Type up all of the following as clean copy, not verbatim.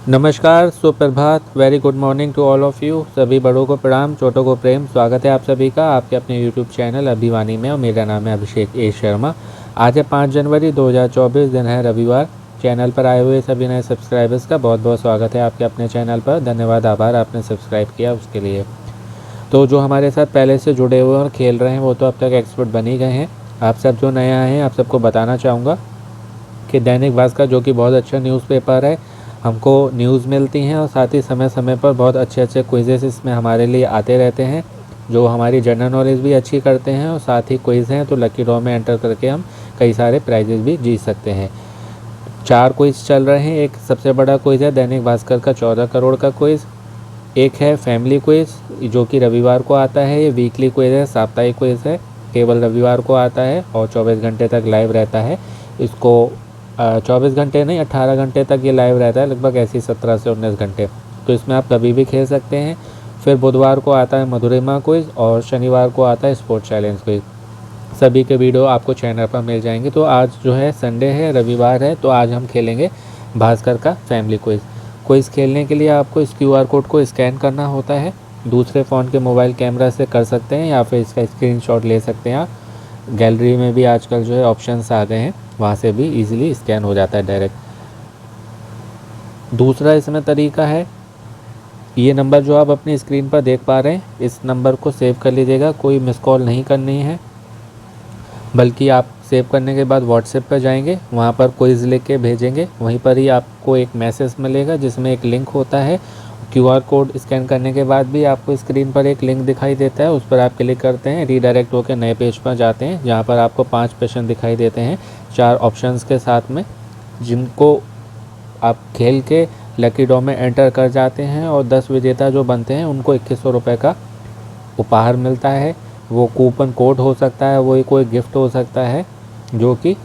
नमस्कार, सुप्रभात, very good morning to all of you. सभी बड़ों को प्रणाम, छोटों को प्रेम। स्वागत है आप सभी का आपके अपने यूट्यूब चैनल अभिवानी में और मेरा नाम है अभिषेक ए शर्मा। आज है 5 जनवरी 2024, दिन है रविवार। चैनल पर आए हुए सभी नए सब्सक्राइबर्स का बहुत बहुत स्वागत है आपके अपने चैनल पर। धन्यवाद, आभार आपने सब्सक्राइब किया उसके लिए। तो जो हमारे साथ पहले से जुड़े हुए और खेल रहे हैं वो तो अब तक एक्सपर्ट बन ही गए हैं। आप सब जो नए आए हैं आप सबको बताना चाहूँगा कि दैनिक भास्कर जो कि बहुत अच्छा न्यूज़पेपर है, हमको न्यूज़ मिलती हैं और साथ ही समय समय पर बहुत अच्छे अच्छे क्विज़ेस इसमें हमारे लिए आते रहते हैं जो हमारी जनरल नॉलेज भी अच्छी करते हैं। और साथ ही क्विज़ हैं तो लकी ड्रॉ में एंटर करके हम कई सारे प्राइजेस भी जीत सकते हैं। 4 क्विज़ चल रहे हैं। एक सबसे बड़ा क्विज़ है दैनिक भास्कर का 14 करोड़ का क्विज़। एक है फैमिली क्विज़ जो कि रविवार को आता है। ये वीकली क्विज़ है, साप्ताहिक क्विज़ है, केवल रविवार को आता है और 24 घंटे तक लाइव रहता है। इसको 24 घंटे नहीं 18 घंटे तक ये लाइव रहता है, लगभग ऐसे ही 17 से 19 घंटे। तो इसमें आप कभी भी खेल सकते हैं। फिर बुधवार को आता है मधुरिमा क्विज़ और शनिवार को आता है स्पोर्ट चैलेंज क्विज़। सभी के वीडियो आपको चैनल पर मिल जाएंगे। तो आज जो है संडे है, रविवार है, तो आज हम खेलेंगे भास्कर का फैमिली क्विज़ खेलने के लिए आपको इस QR कोड को स्कैन करना होता है। दूसरे फ़ोन के मोबाइल कैमरा से कर सकते हैं या फिर इसका स्क्रीनशॉट ले सकते हैं आप। गैलरी में भी आजकल जो है ऑप्शंस आ गए हैं, वहाँ से भी इजीली स्कैन हो जाता है डायरेक्ट। दूसरा इसमें तरीका है, ये नंबर जो आप अपनी स्क्रीन पर देख पा रहे हैं, इस नंबर को सेव कर लीजिएगा। कोई मिस कॉल नहीं करनी है, बल्कि आप सेव करने के बाद व्हाट्सएप पर जाएंगे, वहाँ पर क्विज़ लिख के भेजेंगे। वहीं पर ही आपको एक मैसेज मिलेगा जिसमें एक लिंक होता है। QR कोड स्कैन करने के बाद भी आपको स्क्रीन पर एक लिंक दिखाई देता है, उस पर आप क्लिक करते हैं, रीडायरेक्ट होकर नए पेज पर जाते हैं जहाँ पर आपको 5 प्रश्न दिखाई देते हैं 4 ऑप्शंस के साथ में, जिनको आप खेल के लकी ड्रॉ में एंटर कर जाते हैं और 10 विजेता जो बनते हैं उनको 2100 रुपये का उपहार मिलता है। वो कूपन कोड हो सकता है, वो कोई गिफ्ट हो सकता है, जो कि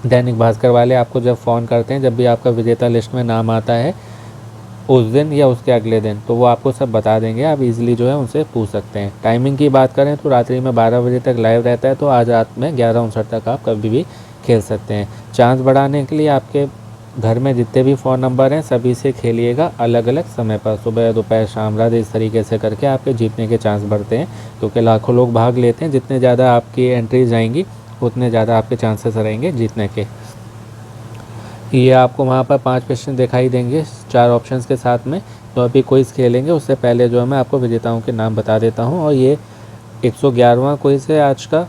दैनिक भास्कर वाले आपको जब फ़ोन करते हैं, जब भी आपका विजेता लिस्ट में नाम आता है उस दिन या उसके अगले दिन, तो वो आपको सब बता देंगे। आप इजीली जो है उनसे पूछ सकते हैं। टाइमिंग की बात करें तो रात्रि में 12 बजे तक लाइव रहता है, तो आज रात में 11:59 तक आप कभी भी खेल सकते हैं। चांस बढ़ाने के लिए आपके घर में जितने भी फ़ोन नंबर हैं सभी से खेलिएगा अलग अलग समय पर, सुबह दोपहर शाम रात, इस तरीके से करके आपके जीतने के चांस बढ़ते हैं, क्योंकि लाखों लोग भाग लेते हैं। जितने ज़्यादा आपकी एंट्रीज आएंगी उतने ज़्यादा आपके चांसेस रहेंगे जीतने के। ये आपको वहाँ पर 5 प्रश्न दिखाई देंगे 4 ऑप्शंस के साथ में। तो अभी क्विज़ खेलेंगे उससे पहले जो है मैं आपको विजेताओं के नाम बता देता हूँ। और ये 111वां क्विज़ है आज का।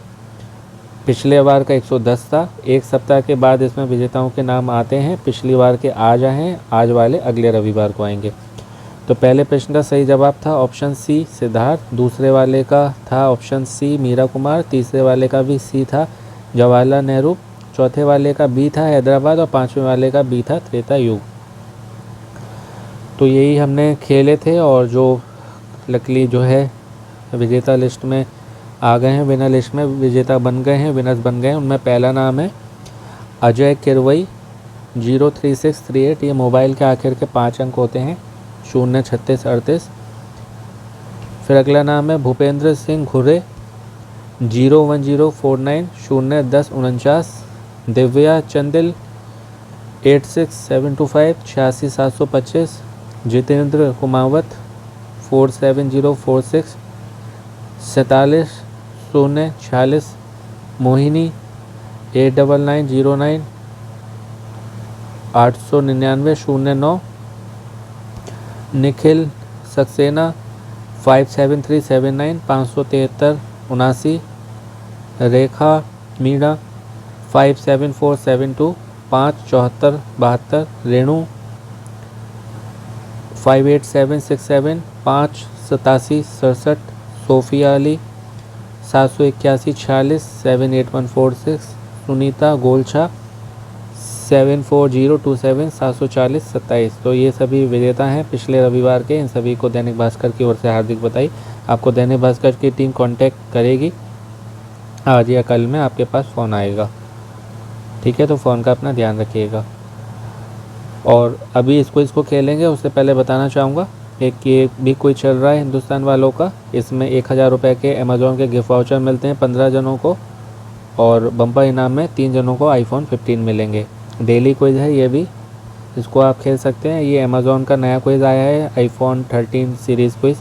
पिछले बार का 110 था। एक सप्ताह के बाद इसमें विजेताओं के नाम आते हैं। पिछली बार के आज आए हैं, आज वाले अगले रविवार को आएंगे। तो पहले प्रश्न का सही जवाब था ऑप्शन सी सिद्धार्थ, दूसरे वाले का था ऑप्शन सी मीरा कुमार, तीसरे वाले का भी सी था जवाहरलाल नेहरू, चौथे वाले का बी था हैदराबाद और 5वें वाले का बी था त्रेता युग। तो यही हमने खेले थे और जो लकली जो है विजेता लिस्ट में आ गए हैं, विनर लिस्ट में विजेता बन गए हैं, विनर्स बन गए हैं। उनमें पहला नाम है अजय किरवई 03638। ये मोबाइल के आखिर के 5 अंक होते हैं 03638। फिर अगला नाम है भूपेंद्र सिंह घुरे 01049 01049। दिव्या चंदिल 86725 86725। जितेंद्र कुमावत 47046 47 मोहिनी 89909 89909। निखिल सक्सेना 57379 57379। रेखा मीणा 57472 57472। रेणु 58767 58767। सोफिया अली 78146 78146। सुनीता गोलछा 740277 740 27। तो ये सभी विजेता हैं पिछले रविवार के। इन सभी को दैनिक भास्कर की ओर से हार्दिक बधाई। आपको दैनिक भास्कर की टीम कांटेक्ट करेगी, आज या कल में आपके पास फ़ोन आएगा, ठीक है। तो फ़ोन का अपना ध्यान रखिएगा। और अभी इसको खेलेंगे उससे पहले बताना चाहूँगा एक ये भी कोई चल रहा है हिंदुस्तान वालों का। इसमें 1000 रुपये के अमेज़ॉन के गिफ्ट वाउचर मिलते हैं 15 जनों को, और बम्पर इनाम में 3 जनों को iPhone 15 मिलेंगे। डेली क्विज है ये भी, इसको आप खेल सकते हैं। ये अमेज़ॉन का नया क्विज़ आया है, iPhone 13 series quiz,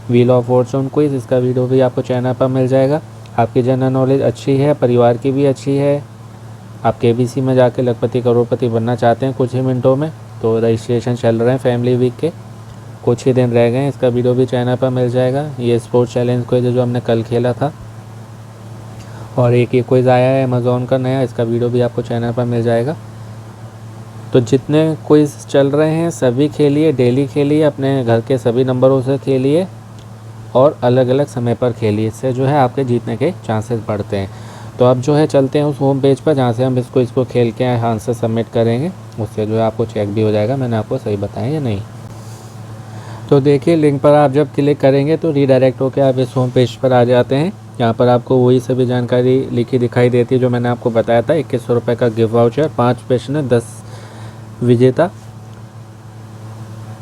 wheel of Fortune quiz. इसका वीडियो भी आपको चैनल पर मिल जाएगा। आपकी जनरल नॉलेज अच्छी है, परिवार की भी अच्छी है, आप KBC में जाके लखपति करोड़पति बनना चाहते हैं कुछ ही मिनटों में, तो रजिस्ट्रेशन चल रहे हैं फैमिली वीक के, कुछ ही दिन रह गए हैं। इसका वीडियो भी चैनल पर मिल जाएगा। ये स्पोर्ट्स चैलेंज क्विज़ जो हमने कल खेला था, और एक ये क्विज़ आया है अमेज़ॉन का नया, इसका वीडियो भी आपको चैनल पर मिल जाएगा। तो जितने क्विज़ चल रहे हैं सभी खेलिए, डेली खेलिए, अपने घर के सभी नंबरों से खेलिए और अलग अलग समय पर खेलिए। इससे जो है आपके जीतने के चांसेस बढ़ते हैं। तो अब जो है चलते हैं उस होम पेज पर जहाँ से हम इसको खेल के आंसर सबमिट करेंगे। उससे जो है आपको चेक भी हो जाएगा मैंने आपको सही बताया या नहीं। तो देखिए, लिंक पर आप जब क्लिक करेंगे तो रीडायरेक्ट होकर आप इस होम पेज पर आ जाते हैं। यहाँ पर आपको वही सभी जानकारी लिखी दिखाई देती है जो मैंने आपको बताया था। 2100 रुपये का गिफ्ट वाउचर, 5 प्रश्न, 10 विजेता।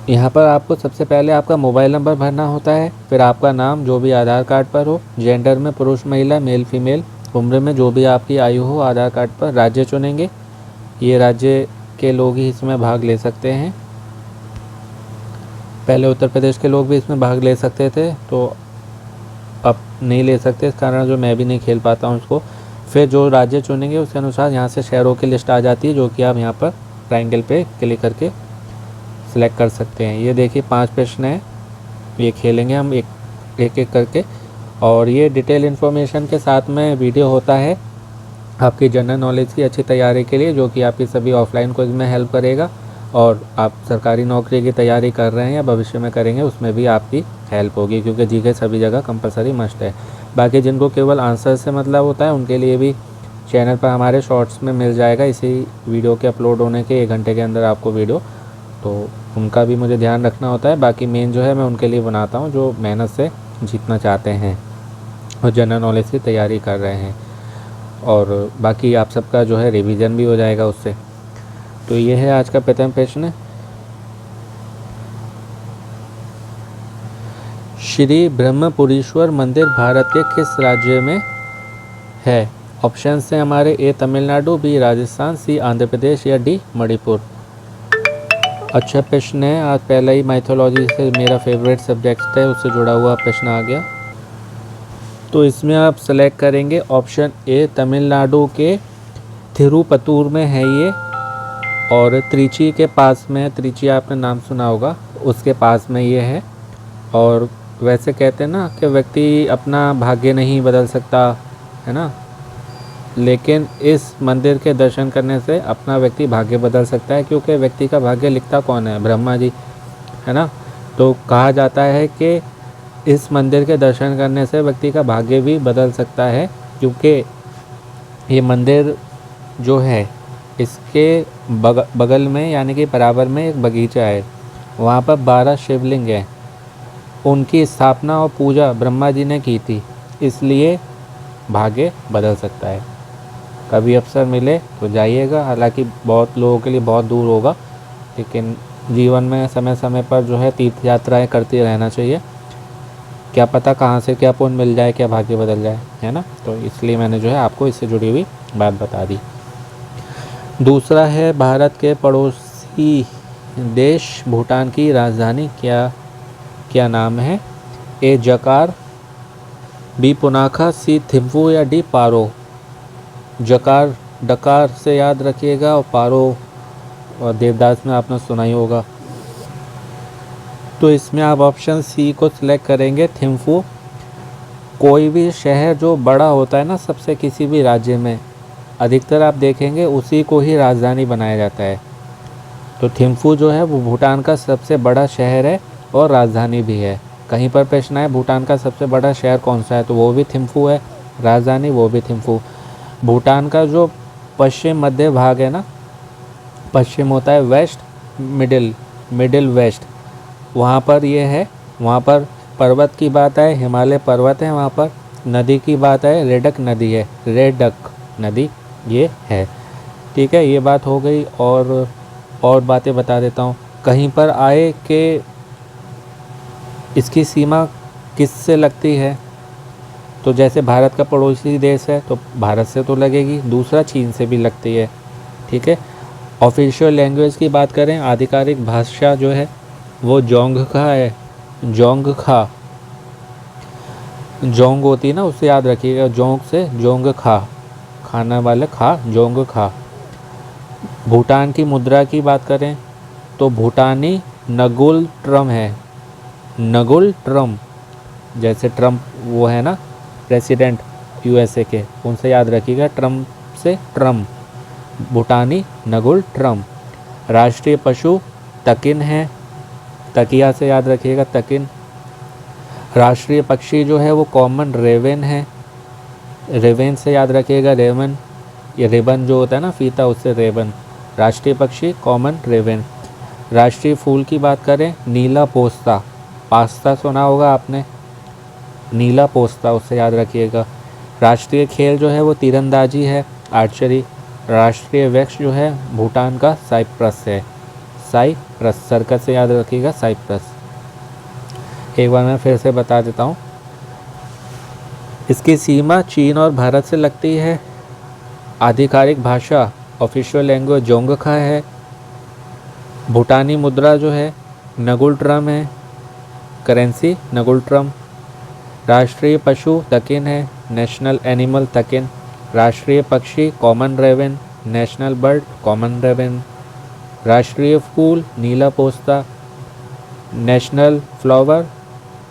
यहाँ पर आपको सबसे पहले आपका मोबाइल नंबर भरना होता है, फिर आपका नाम जो भी आधार कार्ड पर हो, जेंडर में पुरुष महिला, मेल फीमेल, उम्र में जो भी आपकी आयु हो आधार कार्ड पर, राज्य चुनेंगे। ये राज्य के लोग ही इसमें भाग ले सकते हैं। पहले उत्तर प्रदेश के लोग भी इसमें भाग ले सकते थे, तो अब नहीं ले सकते, इस कारण जो मैं भी नहीं खेल पाता हूँ उसको। फिर जो राज्य चुनेंगे उसके अनुसार यहाँ से शहरों की लिस्ट आ जाती है, जो कि आप यहाँ पर ट्रायंगल पे क्लिक करके सिलेक्ट कर सकते हैं। ये देखिए 5 प्रश्न हैं, ये खेलेंगे हम एक करके, और ये डिटेल इन्फॉर्मेशन के साथ में वीडियो होता है आपकी जनरल नॉलेज की अच्छी तैयारी के लिए, जो कि आपकी सभी ऑफलाइन क्विज में हेल्प करेगा। और आप सरकारी नौकरी की तैयारी कर रहे हैं या भविष्य में करेंगे उसमें भी आपकी हेल्प होगी, क्योंकि जीके सभी जगह कंपलसरी मस्ट है। बाकी जिनको केवल आंसर से मतलब होता है उनके लिए भी चैनल पर हमारे शॉर्ट्स में मिल जाएगा, इसी वीडियो के अपलोड होने के 1 घंटे के अंदर आपको वीडियो, तो उनका भी मुझे ध्यान रखना होता है। बाकी मेन जो है मैं उनके लिए बनाता हूँ जो मेहनत से जीतना चाहते हैं और जनरल नॉलेज की तैयारी कर रहे हैं, और बाकी आप सबका जो है रिवीजन भी हो जाएगा उससे। तो ये है आज का प्रथम प्रश्न। श्री ब्रह्मपुरीश्वर मंदिर भारत के किस राज्य में है? ऑप्शन है हमारे ए तमिलनाडु, बी राजस्थान, सी आंध्र प्रदेश या डी मणिपुर। अच्छा प्रश्न है। आज पहला ही माइथोलॉजी से मेरा फेवरेट सब्जेक्ट है, उससे जुड़ा हुआ प्रश्न आ गया। तो इसमें आप सेलेक्ट करेंगे ऑप्शन ए, तमिलनाडु के थिरुपतूर में है ये, और त्रिची के पास में है। त्रिची आपने नाम सुना होगा, उसके पास में ये है। और वैसे कहते हैं ना कि व्यक्ति अपना भाग्य नहीं बदल सकता, है ना, लेकिन इस मंदिर के दर्शन करने से अपना व्यक्ति भाग्य बदल सकता है, क्योंकि व्यक्ति का भाग्य लिखता कौन है? ब्रह्मा जी, है ना। तो कहा जाता है कि इस मंदिर के दर्शन करने से व्यक्ति का भाग्य भी बदल सकता है, क्योंकि ये मंदिर जो है इसके बगल में यानी कि बराबर में एक बगीचा है, वहाँ पर 12 शिवलिंग हैं। उनकी स्थापना और पूजा ब्रह्मा जी ने की थी, इसलिए भाग्य बदल सकता है। कभी अवसर मिले तो जाइएगा, हालांकि बहुत लोगों के लिए बहुत दूर होगा, लेकिन जीवन में समय समय पर जो है तीर्थ यात्राएं करते रहना चाहिए। क्या पता कहाँ से क्या पुण्य मिल जाए, क्या भाग्य बदल जाए, है ना। तो इसलिए मैंने जो है आपको इससे जुड़ी हुई बात बता दी। दूसरा है, भारत के पड़ोसी देश भूटान की राजधानी क्या नाम है? ए जकार, बी पुनाखा, सी थिम्फू या डी पारो। जकार डकार से याद रखिएगा, और पारो और देवदास में आपने सुना ही होगा। तो इसमें आप ऑप्शन सी को सिलेक्ट करेंगे, थिम्फू। कोई भी शहर जो बड़ा होता है ना सबसे किसी भी राज्य में, अधिकतर आप देखेंगे उसी को ही राजधानी बनाया जाता है। तो थिम्फू जो है वो भूटान का सबसे बड़ा शहर है और राजधानी भी है। कहीं पर प्रश्न है भूटान का सबसे बड़ा शहर कौन सा है, तो वो भी थिम्फू है, राजधानी वो भी थिम्फू। भूटान का जो पश्चिम मध्य भाग है ना, पश्चिम होता है वेस्ट, मिडिल वेस्ट, वहाँ पर ये है। वहाँ पर पर्वत की बात है, हिमालय पर्वत है, वहाँ पर नदी की बात है, रेडक नदी है, रेडक नदी ये है। ठीक है, ये बात हो गई। और बातें बता देता हूँ। कहीं पर आए कि इसकी सीमा किससे लगती है, तो जैसे भारत का पड़ोसी देश है तो भारत से तो लगेगी, दूसरा चीन से भी लगती है। ठीक है, ऑफिशियल लैंग्वेज की बात करें, आधिकारिक भाषा जो है वो जोंगखा है। जोंगखा, जोंग होती है ना, उससे याद रखिएगा, जोंग से जोंगखा, खाना वाले खा, जोंगखा। भूटान की मुद्रा की बात करें तो भूटानी नगुल ट्रम है। नगुल ट्रम, जैसे ट्रम्प वो है ना प्रेसिडेंट यूएसए के, उनसे याद रखिएगा, ट्रम्प से ट्रम, भूटानी नगुल ट्रम। राष्ट्रीय पशु तकिन है, तकिया से याद रखिएगा, तकिन। राष्ट्रीय पक्षी जो है वो कॉमन रेवन है, रेवन से याद रखिएगा, रेवन, ये रेबन जो होता है ना फीता, उससे रेवन। राष्ट्रीय पक्षी कॉमन रेवन। राष्ट्रीय फूल की बात करें, नीला पोस्ता, पास्ता सुना होगा आपने, नीला पोस्ता, उससे याद रखिएगा। राष्ट्रीय खेल जो है वो तीरंदाजी है, आर्चरी। राष्ट्रीय वृक्ष जो है भूटान का साइप्रस है, साइप्रस, सर्कस से याद रखिएगा, साइप्रस। एक बार मैं फिर से बता देता हूँ, इसकी सीमा चीन और भारत से लगती है। आधिकारिक भाषा ऑफिशियल लैंग्वेज जोंगखा है। भूटानी मुद्रा जो है नगुल ट्रम है, करेंसी नगुल ट्रम। राष्ट्रीय पशु तकिन है, नेशनल एनिमल तकिन। राष्ट्रीय पक्षी common raven, national bird common raven. राष्ट्रीय फूल नीला पोस्ता, नेशनल फ्लावर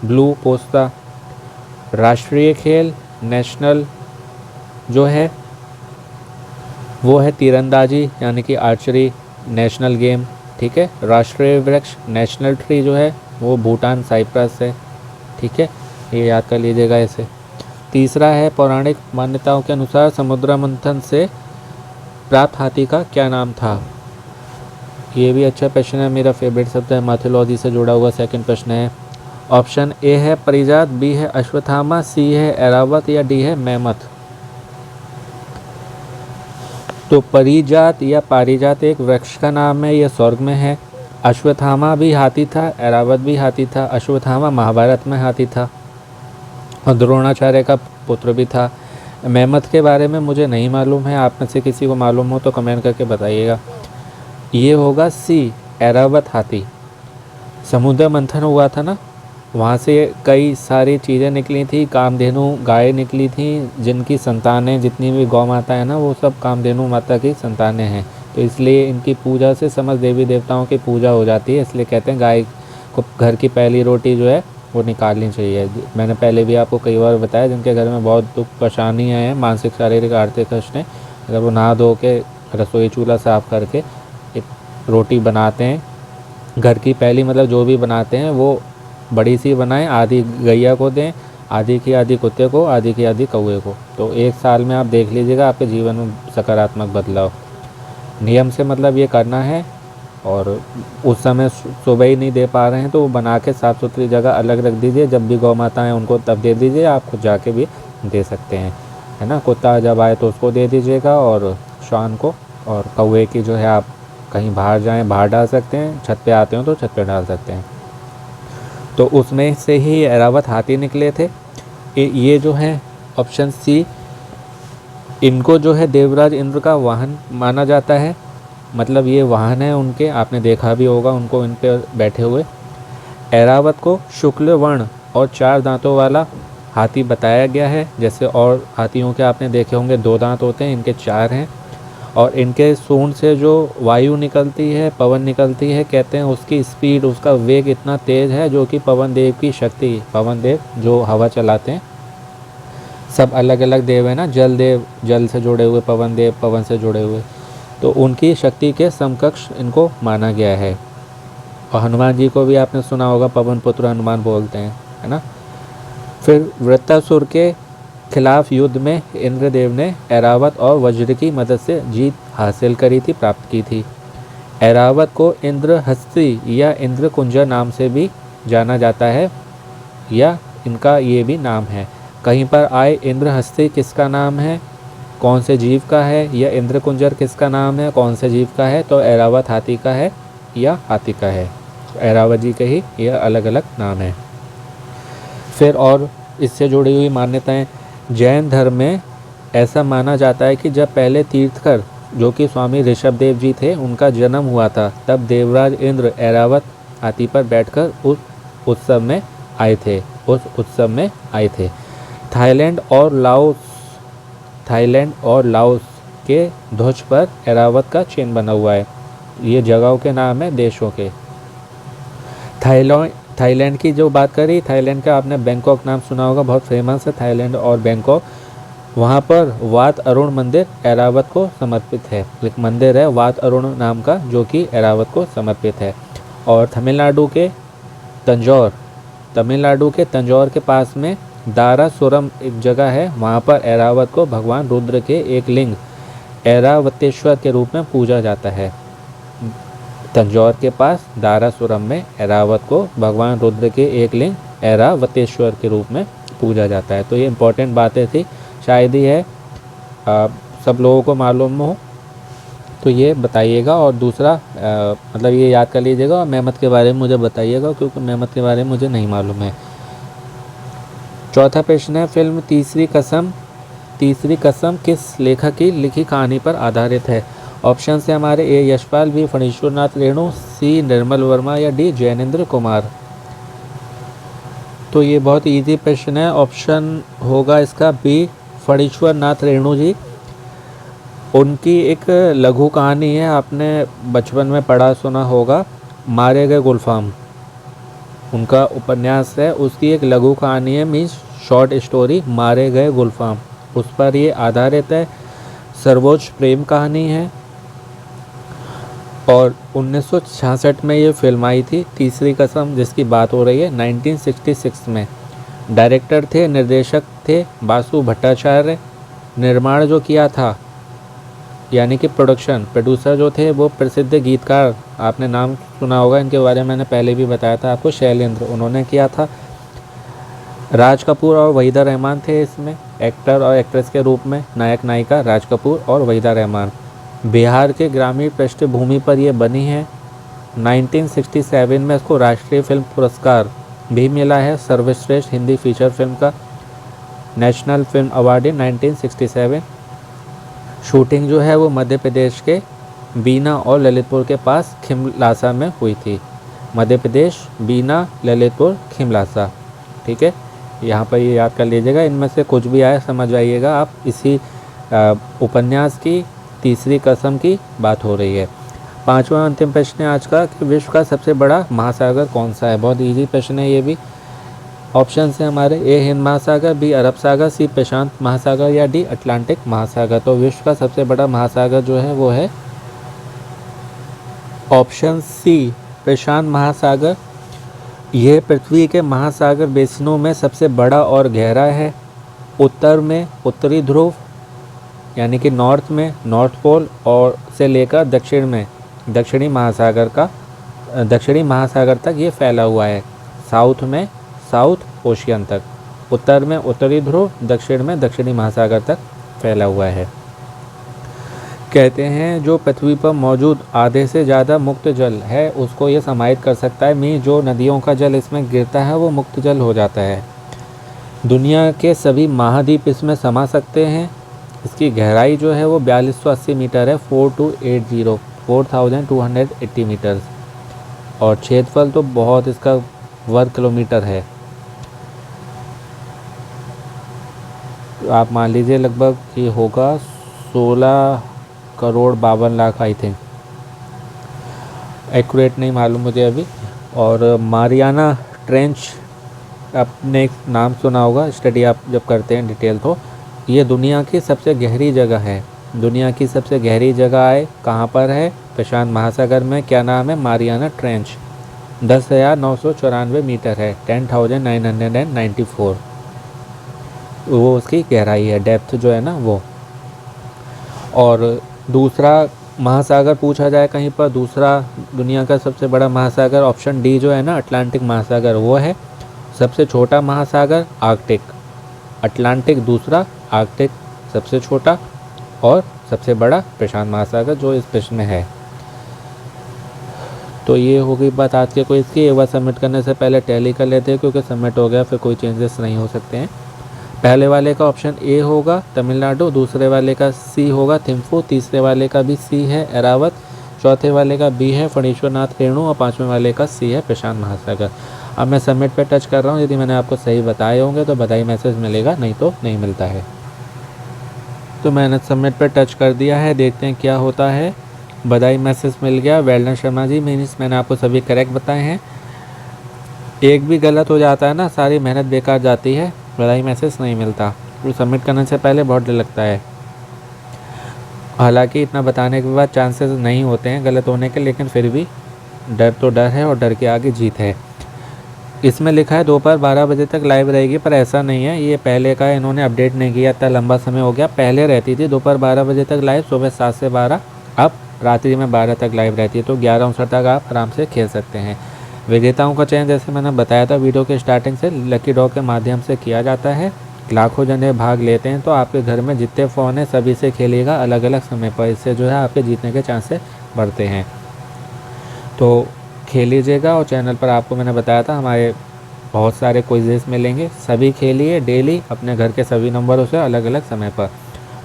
ब्लू पोस्ता। राष्ट्रीय खेल नेशनल जो है वो है तीरंदाजी यानी कि आर्चरी, नेशनल गेम, ठीक है। राष्ट्रीय वृक्ष नेशनल ट्री जो है वो भूटान साइप्रस है, ठीक है, ये याद कर लीजिएगा इसे। तीसरा है, पौराणिक मान्यताओं के अनुसार समुद्र मंथन से प्राप्त हाथी का क्या नाम था। ये भी अच्छा प्रश्न है, मेरा फेवरेट शब्द है, माइथोलॉजी से जुड़ा हुआ सेकंड प्रश्न है। ऑप्शन ए है परिजात, बी है अश्वत्थामा, सी है ऐरावत या डी है मैमथ। तो परिजात या पारिजात एक वृक्ष का नाम है, यह स्वर्ग में है। अश्वत्थामा भी हाथी था, ऐरावत भी हाथी था। अश्वत्थामा महाभारत में हाथी था और द्रोणाचार्य का पुत्र भी था। मैमथ के बारे में मुझे नहीं मालूम है, आप में से किसी को मालूम हो तो कमेंट करके बताइएगा। ये होगा सी, ऐरावत हाथी। समुद्र मंथन हुआ था ना, वहाँ से कई सारी चीज़ें निकली थी, कामधेनु गाय निकली थी, जिनकी संतानें, जितनी भी गौ माता है ना, वो सब कामधेनु माता की संतानें हैं। तो इसलिए इनकी पूजा से समस्त देवी देवताओं की पूजा हो जाती है, इसलिए कहते हैं गाय को घर की पहली रोटी जो है वो निकालनी चाहिए। मैंने पहले भी आपको कई बार बताया, जिनके घर में बहुत दुख परेशानियाँ हैं, मानसिक शारीरिक आर्थिक कष्ट हैं, अगर वो नहा धो के रसोई चूल्हा साफ़ करके एक रोटी बनाते हैं, घर की पहली मतलब जो भी बनाते हैं वो बड़ी सी बनाएं, आधी गैया को दें, आधी की आधी कुत्ते को, आधी की आधी कौवे को। तो एक साल में आप देख लीजिएगा आपके जीवन में सकारात्मक बदलाव। नियम से मतलब ये करना है, और उस समय सुबह ही नहीं दे पा रहे हैं तो वो बना के साफ़ सुथरी जगह अलग रख दीजिए, जब भी गौ माता हैं उनको तब दे दीजिए, आप खुद जाके भी दे सकते हैं, है ना। कुत्ता जब आए तो उसको दे दीजिएगा, और शान को, और कौवे की जो है आप कहीं बाहर जाएं बाहर डाल सकते हैं, छत पे आते हो तो छत पे डाल सकते हैं। तो उसमें से ही ऐरावत हाथी निकले थे। ये जो है ऑप्शन सी, इनको जो है देवराज इंद्र का वाहन माना जाता है, मतलब ये वाहन है उनके, आपने देखा भी होगा उनको इन पे बैठे हुए। ऐरावत को शुक्ल वर्ण और 4 दांतों वाला हाथी बताया गया है, जैसे और हाथियों के आपने देखे होंगे 2 दांत होते हैं, इनके 4 हैं। और इनके सूंड से जो वायु निकलती है, पवन निकलती है, कहते हैं उसकी स्पीड, उसका वेग इतना तेज़ है जो कि पवन देव की शक्ति, पवन देव जो हवा चलाते हैं, सब अलग अलग देव है ना, जल देव जल से जुड़े हुए, पवन देव पवन से जुड़े हुए, तो उनकी शक्ति के समकक्ष इनको माना गया है। और हनुमान जी को भी आपने सुना होगा पवन पुत्र हनुमान बोलते हैं, है ना। फिर वृत्तासुर के खिलाफ युद्ध में इंद्रदेव ने ऐरावत और वज्र की मदद से जीत हासिल करी थी, प्राप्त की थी। ऐरावत को इंद्रहस्ती या इंद्रकुंजर नाम से भी जाना जाता है, या इनका ये भी नाम है। कहीं पर आए इंद्रहस्ती किसका नाम है, कौन से जीव का है, या इंद्रकुंजर किसका नाम है, कौन से जीव का है, तो ऐरावत हाथी का है या हाथी का है। ऐरावत जी के ही यह अलग अलग नाम है। फिर और इससे जुड़ी हुई मान्यताएं, जैन धर्म में ऐसा माना जाता है कि जब पहले तीर्थकर जो कि स्वामी ऋषभ देव जी थे, उनका जन्म हुआ था, तब देवराज इंद्र ऐरावत हाथी पर बैठकर उस उत्सव में आए थे। थाईलैंड और लाओस के ध्वज पर ऐरावत का चिन्ह बना हुआ है। ये जगहों के नाम है, देशों के। थाईलैंड की जो बात करी, थाईलैंड का आपने बैंकॉक नाम सुना होगा, बहुत फेमस है थाईलैंड और बैंकॉक। वहाँ पर वात अरुण मंदिर ऐरावत को समर्पित है। एक मंदिर है वात अरुण नाम का, जो कि ऐरावत को समर्पित है। और तमिलनाडु के तंजौर के पास में दारासुरम एक जगह है, वहाँ पर ऐरावत को भगवान रुद्र के एक लिंग ऐरावतेश्वर के रूप में पूजा जाता है। तंजौर के पास दारासुरम में ऐरावत को भगवान रुद्र के एक लिंग ऐरावतेश्वर के रूप में पूजा जाता है। तो ये इम्पोर्टेंट बातें थी, शायद ही है सब लोगों को मालूम हो, तो ये बताइएगा। और दूसरा मतलब ये याद कर लीजिएगा, और मेहमत के बारे में मुझे बताइएगा, क्योंकि मेहमत के बारे में मुझे नहीं मालूम है। चौथा प्रश्न है, फिल्म तीसरी कसम किस लेखक की लिखी कहानी पर आधारित है? ऑप्शन है हमारे ए यशपाल, बी फणीश्वर नाथ रेणु, सी निर्मल वर्मा या डी जैनेन्द्र कुमार। तो ये बहुत इजी प्रश्न है, ऑप्शन होगा इसका बी फणीश्वर नाथ रेणु जी। उनकी एक लघु कहानी है, आपने बचपन में पढ़ा सुना होगा, मारे गए गुलफाम, उनका उपन्यास है, उसकी एक लघु कहानी है, मीन्स शॉर्ट स्टोरी, मारे गए गुलफाम, उस पर ये आधारित है। सर्वोच्च प्रेम कहानी है और 1966 में ये फिल्म आई थी, तीसरी कसम जिसकी बात हो रही है, 1966 में। डायरेक्टर थे, निर्देशक थे बासु भट्टाचार्य। निर्माण जो किया था, यानी कि प्रोड्यूसर जो थे वो प्रसिद्ध गीतकार, आपने नाम सुना होगा, इनके बारे में मैंने पहले भी बताया था आपको, शैलेंद्र, उन्होंने किया था। राज कपूर और वहीदा रहमान थे इसमें एक्टर और एक्ट्रेस के रूप में, नायक नायिका राज कपूर और वहीदा रहमान। बिहार के ग्रामीण पृष्ठभूमि पर यह बनी है। 1967 में इसको राष्ट्रीय फिल्म पुरस्कार भी मिला है, सर्वश्रेष्ठ हिंदी फीचर फिल्म का, national film award in 1967। Shooting जो है वो मध्य प्रदेश के बीना और ललितपुर के पास खिमलासा में हुई थी। मध्य प्रदेश, बीना, ललितपुर, खिमलासा, ठीक है, यहाँ पर ये याद कर लीजिएगा। इनमें से कुछ भी आए समझ आइएगा आप, इसी उपन्यास की तीसरी कसम की बात हो रही है। पांचवा अंतिम प्रश्न है आज का कि विश्व का सबसे बड़ा महासागर कौन सा है? बहुत इजी प्रश्न है ये भी। ऑप्शन है हमारे ए हिंद महासागर, बी अरब सागर, सी प्रशांत महासागर या डी अटलांटिक महासागर। तो विश्व का सबसे बड़ा महासागर जो है वो है ऑप्शन सी प्रशांत महासागर। यह पृथ्वी के महासागर बेसिनों में सबसे बड़ा और गहरा है। उत्तर में उत्तरी ध्रुव यानी कि नॉर्थ में नॉर्थ पोल और से लेकर दक्षिण में दक्षिणी महासागर तक ये फैला हुआ है। साउथ में साउथ ओशियन तक, उत्तर में उत्तरी ध्रुव, दक्षिण में दक्षिणी महासागर तक फैला हुआ है। कहते हैं जो पृथ्वी पर मौजूद आधे से ज़्यादा मुक्त जल है उसको ये समाहित कर सकता है, मीन जो नदियों का जल इसमें गिरता है वो मुक्त जल हो जाता है। दुनिया के सभी महाद्वीप इसमें समा सकते हैं। इसकी गहराई जो है वो 4280 मीटर है, 4280 मीटर्स, और क्षेत्रफल तो बहुत इसका वर्ग किलोमीटर है। आप मान लीजिए लगभग ये होगा 16 crore 52 lakh, I think, accurate नहीं मालूम मुझे अभी। और मारियाना ट्रेंच, आपने एक नाम सुना होगा, स्टडी आप जब करते हैं डिटेल, तो ये दुनिया की सबसे गहरी जगह है। दुनिया की सबसे गहरी जगह है, कहाँ पर है? प्रशांत महासागर में। क्या नाम है? Mariana trench. 10,994 मीटर है, 10,994 वो उसकी गहराई है, डेप्थ जो है ना वो। और दूसरा महासागर पूछा जाए कहीं पर, दूसरा दुनिया का सबसे बड़ा महासागर, ऑप्शन डी जो है ना अटलांटिक महासागर, वो है। सबसे छोटा महासागर आर्कटिक, अटलांटिक दूसरा, आर्कटिक सबसे छोटा, और सबसे बड़ा प्रशांत महासागर जो इस प्रश्न में है। तो ये हो गई बात आज के क्विज की। एक बार सबमिट करने से पहले टैली कर लेते हैं, क्योंकि सबमिट हो गया फिर कोई चेंजेस नहीं हो सकते हैं। पहले वाले का ऑप्शन ए होगा तमिलनाडु, दूसरे वाले का सी होगा थिम्फू, तीसरे वाले का भी सी है एरावत, चौथे वाले का बी है फणीश्वरनाथ रेणु और पाँचवें वाले का सी है प्रशांत महासागर। अब मैं सबमिट पे टच कर रहा हूँ। यदि मैंने आपको सही बताए होंगे तो बधाई मैसेज मिलेगा, नहीं तो नहीं मिलता है। तो मैंने सबमिट पे टच कर दिया है, देखते हैं क्या होता है। बधाई मैसेज मिल गया, well done Sharma ji, means मैंने आपको सभी करेक्ट बताए हैं। एक भी गलत हो जाता है ना, सारी मेहनत बेकार जाती है, बधाई मैसेज नहीं मिलता। तो सबमिट करने से पहले बहुत डर लगता है। हालांकि इतना बताने के बाद चांसेस नहीं होते हैं गलत होने के, लेकिन फिर भी डर तो डर है और डर के आगे जीत है। इसमें लिखा है दोपहर 12 बजे तक लाइव रहेगी, पर ऐसा नहीं है, ये पहले का इन्होंने अपडेट नहीं किया, इतना लंबा समय हो गया। पहले रहती थी दोपहर 12 बजे तक लाइव, सुबह 7 से 12, अब रात्रि में 12 तक लाइव रहती है। तो 11:59 तक आप आराम से खेल सकते हैं। विजेताओं का चयन जैसे मैंने बताया था वीडियो के स्टार्टिंग से, लकी ड्रॉ के माध्यम से किया जाता है। लाखों जने भाग लेते हैं, तो आपके घर में जितने फ़ोन हैं सभी से खेलिएगा अलग अलग समय पर, इससे जो है आपके जीतने के चांसेस बढ़ते हैं। तो खेल लीजिएगा। और चैनल पर आपको मैंने बताया था हमारे बहुत सारे क्विज़ेस मिलेंगे, सभी खेलिए डेली अपने घर के सभी नंबरों से अलग अलग समय पर।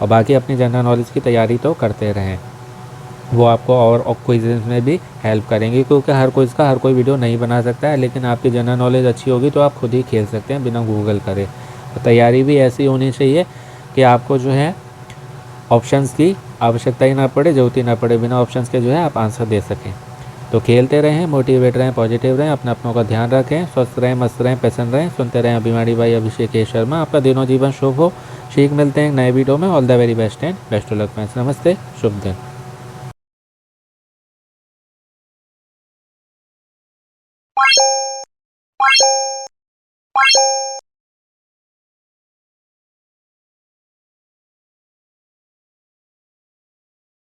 और बाकी अपनी जनरल नॉलेज की तैयारी तो करते रहें, वो आपको और क्विज़ेस में भी हेल्प करेंगे, क्योंकि हर क्विज़ का हर कोई वीडियो नहीं बना सकता है। लेकिन आपकी जनरल नॉलेज अच्छी होगी तो आप खुद ही खेल सकते हैं बिना गूगल करे। तो तैयारी भी ऐसी होनी चाहिए कि आपको जो है ऑप्शंस की आवश्यकता ही ना पड़े, ज़रूरत ही ना पड़े, बिना ऑप्शंस के जो है आप आंसर दे सकें। तो खेलते रहें, मोटिवेट रहें, पॉजिटिव रहें, अपनों का ध्यान रखें, स्वस्थ रहें, मस्त रहें, पसंद रहें। सुनते रहें अभिमानी भाई अभिषेक शर्मा। आपका दिनों जीवन शुभ हो। ठीक मिलते हैं एक नए वीडियो में। All the very best and best of luck friends. नमस्ते, शुभ दिन।